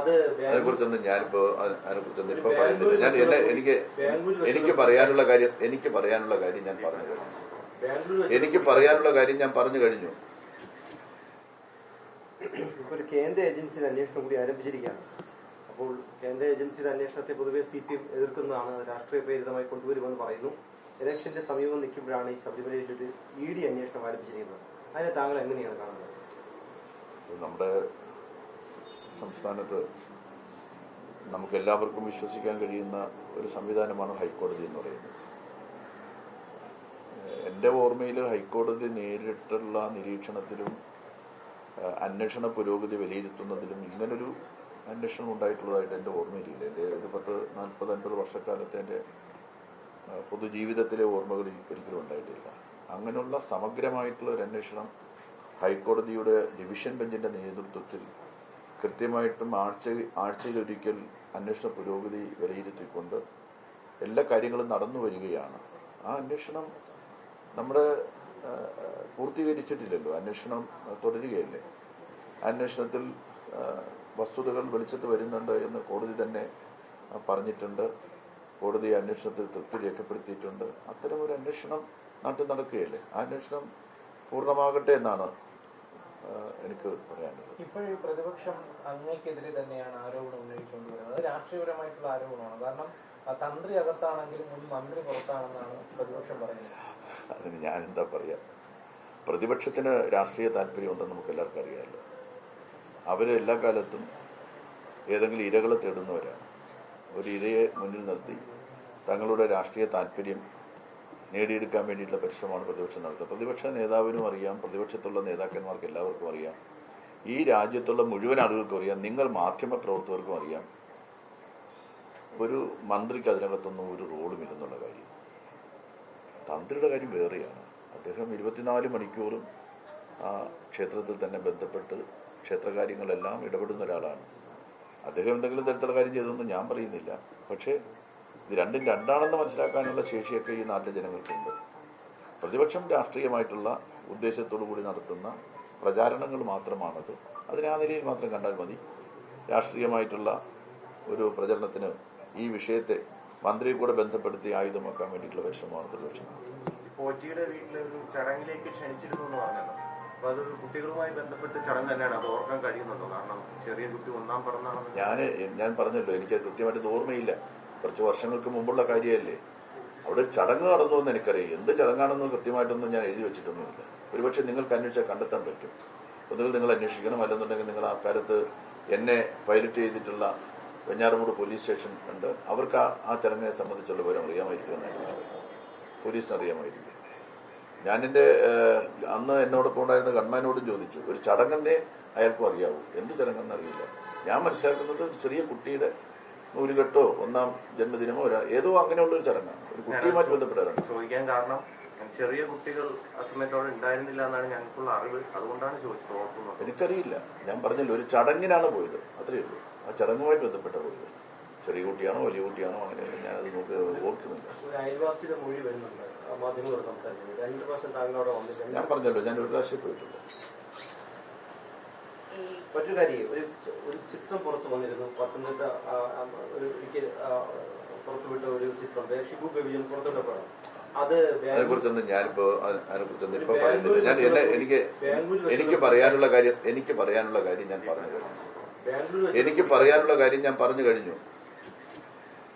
അതിനെക്കുറിച്ചൊന്നും ഞാനിപ്പോ അതിനെക്കുറിച്ചൊന്നും ഇപ്പൊ പറയുന്നില്ല. ഞാൻ എനിക്ക് പറയാനുള്ള കാര്യം ഞാൻ പറഞ്ഞു കഴിഞ്ഞു. ഒരു കേന്ദ്ര ഏജൻസിയുടെ അന്വേഷണം കൂടി ആരംഭിച്ചിരിക്കുകയാണ്. അപ്പോൾ കേന്ദ്ര ഏജൻസിയുടെ അന്വേഷണത്തെ പൊതുവെ CPM എതിർക്കുന്നതാണ്, രാഷ്ട്രീയ പ്രേരിതമായി കൊണ്ടുവരുമെന്ന് പറയുന്നു. ഇലക്ഷന്റെ സമീപം നിൽക്കുമ്പോഴാണ് ഈ ശബരിമലയിൽ ഒരു ED അന്വേഷണം ആരംഭിച്ചിരിക്കുന്നത്. അതിനെ താങ്കൾ എങ്ങനെയാണ് കാണുന്നത്? നമ്മുടെ സംസ്ഥാനത്ത് നമുക്ക് എല്ലാവർക്കും വിശ്വസിക്കാൻ കഴിയുന്ന ഒരു സംവിധാനമാണ് ഹൈക്കോടതി എന്ന് പറയുന്നത്. എൻ്റെ ഓർമ്മയിൽ ഹൈക്കോടതി നേരിട്ടുള്ള നിരീക്ഷണത്തിലും അന്വേഷണ പുരോഗതി വിലയിരുത്തുന്നതിലും ഇങ്ങനൊരു അന്വേഷണം ഉണ്ടായിട്ടുള്ളതായിട്ട് എൻ്റെ ഓർമ്മയിലില്ല. എൻ്റെ ഒരു 40-50 വർഷക്കാലത്തെ എൻ്റെ പൊതുജീവിതത്തിലെ ഓർമ്മകളിൽ ഒരിക്കലും ഉണ്ടായിട്ടില്ല. അങ്ങനെയുള്ള സമഗ്രമായിട്ടുള്ള ഒരു അന്വേഷണം ഹൈക്കോടതിയുടെ ഡിവിഷൻ ബെഞ്ചിൻ്റെ നേതൃത്വത്തിൽ കൃത്യമായിട്ടും ആഴ്ചയിലൊരിക്കൽ അന്വേഷണ പുരോഗതി വിലയിരുത്തിക്കൊണ്ട് എല്ലാ കാര്യങ്ങളും നടന്നു വരികയാണ്. ആ അന്വേഷണം നമ്മുടെ പൂർത്തീകരിച്ചിട്ടില്ലല്ലോ, അന്വേഷണം തുടരുകയല്ലേ. അന്വേഷണത്തിൽ വസ്തുതകൾ വെളിച്ചത്ത് വരുന്നുണ്ട് എന്ന് കോടതി തന്നെ പറഞ്ഞിട്ടുണ്ട്. കോടതി അന്വേഷണത്തിൽ തൃപ്തി രേഖപ്പെടുത്തിയിട്ടുണ്ട്. അത്തരമൊരു അന്വേഷണം നാട്ടിൽ നടക്കുകയല്ലേ. ആ അന്വേഷണം പൂർണ്ണമാകട്ടെ എന്നാണ് എനിക്ക് പറയാനുള്ളത്. ഇപ്പോഴും പ്രതിപക്ഷം അങ്ങേക്കെതിരെ തന്നെയാണ് ആരോപണം ഉന്നയിച്ചുകൊണ്ടുവരുന്നത്. അത് രാഷ്ട്രീയപരമായിട്ടുള്ള ആരോപണമാണ്. കാരണം തന്ത്രി അകത്താണെങ്കിലും മുൻ മന്ത്രി പുറത്താണെന്നാണ് പ്രതിപക്ഷം പറയുന്നത്. അതിന് ഞാൻ എന്താ പറയുക, പ്രതിപക്ഷത്തിന് രാഷ്ട്രീയ താല്പര്യമുണ്ടെന്ന് നമുക്ക് എല്ലാവർക്കും അറിയാമല്ലോ. അവർ എല്ലാ കാലത്തും ഏതെങ്കിലും ഇരകളെ തേടുന്നവരാണ്. ഒരു ഇരയെ മുന്നിൽ നിർത്തി തങ്ങളുടെ രാഷ്ട്രീയ താല്പര്യം നേടിയെടുക്കാൻ വേണ്ടിയിട്ടുള്ള പരിശ്രമമാണ് പ്രതിപക്ഷം നടത്തുന്നത്. പ്രതിപക്ഷ നേതാവിനും അറിയാം, പ്രതിപക്ഷത്തുള്ള നേതാക്കന്മാർക്ക് എല്ലാവർക്കും അറിയാം, ഈ രാജ്യത്തുള്ള മുഴുവൻ ആളുകൾക്കും അറിയാം, നിങ്ങൾ മാധ്യമ പ്രവർത്തകർക്കും അറിയാം, ഒരു മന്ത്രിക്ക് അതിനകത്തൊന്നും ഒരു റോളുമില്ലെന്നുള്ള കാര്യം. തന്ത്രിയുടെ കാര്യം വേറെയാണ്. അദ്ദേഹം 24 മണിക്കൂറും ആ ക്ഷേത്രത്തിൽ തന്നെ ബന്ധപ്പെട്ട് ക്ഷേത്രകാര്യങ്ങളെല്ലാം ഇടപെടുന്ന ഒരാളാണ്. അദ്ദേഹം എന്തെങ്കിലും തരത്തിലുള്ള കാര്യം ചെയ്തതൊന്നും ഞാൻ പറയുന്നില്ല. പക്ഷേ ഇത് രണ്ടും രണ്ടാണെന്ന് മനസ്സിലാക്കാനുള്ള ശേഷിയൊക്കെ ഈ നാട്ടിലെ ജനങ്ങൾക്കുണ്ട്. പ്രതിപക്ഷം രാഷ്ട്രീയമായിട്ടുള്ള ഉദ്ദേശത്തോടു കൂടി നടത്തുന്ന പ്രചാരണങ്ങൾ മാത്രമാണത്. അതിനെ ആ നിലയിൽ മാത്രം കണ്ടാൽ മതി. രാഷ്ട്രീയമായിട്ടുള്ള ഒരു പ്രചരണത്തിന് ഈ വിഷയത്തെ മന്ത്രിയെ കൂടെ ബന്ധപ്പെടുത്തി ആയുധമാക്കാൻ വേണ്ടിയിട്ടുള്ള പരിശ്രമമാണ് പ്രതിപക്ഷം. പോറ്റിയുടെ വീട്ടിലെ ഒരു ചടങ്ങിലേക്ക് ക്ഷണിച്ചിരുന്നു എന്ന് പറഞ്ഞല്ലോ. അപ്പൊ അതൊരു കുട്ടികളുമായി ബന്ധപ്പെട്ട ചടങ്ങ് തന്നെയാണ്. അത് ഓർക്കാൻ കഴിയുന്നുണ്ടോ? കാരണം ചെറിയ കുട്ടി 1-ാം പിറന്നാണെന്ന് ഞാൻ പറഞ്ഞല്ലോ, എനിക്കത് കൃത്യമായിട്ട് ഓർമ്മയില്ല. കുറച്ച് വർഷങ്ങൾക്ക് മുമ്പുള്ള കാര്യമല്ലേ. അവിടെ ഒരു ചടങ്ങ് നടന്നു എന്ന് എനിക്കറിയാം. എന്ത് ചടങ്ങാണെന്ന് കൃത്യമായിട്ടൊന്നും ഞാൻ എഴുതി വെച്ചിട്ടൊന്നുമില്ല. ഒരുപക്ഷെ നിങ്ങൾക്ക് അന്വേഷിച്ചാൽ കണ്ടെത്താൻ പറ്റും. ഒന്നുകിൽ നിങ്ങൾ അന്വേഷിക്കണം, അല്ലെന്നുണ്ടെങ്കിൽ നിങ്ങൾ ആ കാലത്ത് എന്നെ പൈലറ്റ് ചെയ്തിട്ടുള്ള വെഞ്ഞാറമൂട് പോലീസ് സ്റ്റേഷൻ ഉണ്ട്, അവർക്ക് ആ ചടങ്ങിനെ സംബന്ധിച്ചുള്ള വിവരം അറിയാമായിരിക്കുമെന്ന് എനിക്ക് വിശ്വാസം. പോലീസിന് അറിയാമായിരിക്കും. ഞാനെൻ്റെ അന്ന് എന്നോടൊപ്പം ഉണ്ടായിരുന്ന ഗൺമാനോടും ചോദിച്ചു, ഒരു ചടങ്ങെന്നേ അയാൾക്കും അറിയാവൂ, എന്ത് ചടങ്ങെന്ന് അറിയില്ല. ഞാൻ മനസ്സിലാക്കുന്നത് ഒരു ചെറിയ കുട്ടിയുടെ 100 1-ാം ജന്മദിനമോ ഏതോ അങ്ങനെയുള്ളൊരു ചടങ്ങാണ്. ഒരു കുട്ടിയുമായിട്ട് ബന്ധപ്പെട്ടതാണ്. ചോദിക്കാൻ കാരണം ചെറിയ കുട്ടികൾ അസമയത്തോടെ ഉണ്ടായിരുന്നില്ല എന്നാണ് ഞങ്ങൾക്കുള്ള അറിവ്. അതുകൊണ്ടാണ് ചോദിച്ചത്. ഓർക്കുന്നത് എനിക്കറിയില്ല. ഞാൻ പറഞ്ഞല്ലോ, ഒരു ചടങ്ങിനാണ് പോയത്, അത്രയേ ഉള്ളൂ. ആ ചടങ്ങുമായിട്ട് ബന്ധപ്പെട്ട പോയത്. ചെറിയ കുട്ടിയാണോ വലിയ കുട്ടിയാണോ അങ്ങനെ ഞാനത് ഓർക്കുന്നില്ല. അയൽവാസിയുടെ മൊഴി വരുന്നുണ്ട് മാധ്യമങ്ങളോട് സംസാരിച്ചത്. 2 പ്രാവശ്യം താങ്കളോട് വന്നിട്ടുണ്ട്. ഞാൻ പറഞ്ഞല്ലോ, ഞാൻ ഒരു പ്രാവശ്യം പോയിട്ടുണ്ട്. മറ്റൊരു കാര്യം, ഒരു ചിത്രം പുറത്തു വന്നിരുന്നു. പത്തനംതിട്ട ഒരിക്കൽ പുറത്തുവിട്ട ഒരു ചിത്രം ഷിബു ബേബിജൻ പുറത്തുവിട്ടപ്പോഴാണ്. അതിനെക്കുറിച്ചൊന്നും ഞാനിപ്പോ ഇപ്പൊ പറയുന്നില്ല. ഞാൻ എനിക്ക് പറയാനുള്ള കാര്യം ഞാൻ പറഞ്ഞു കഴിഞ്ഞു.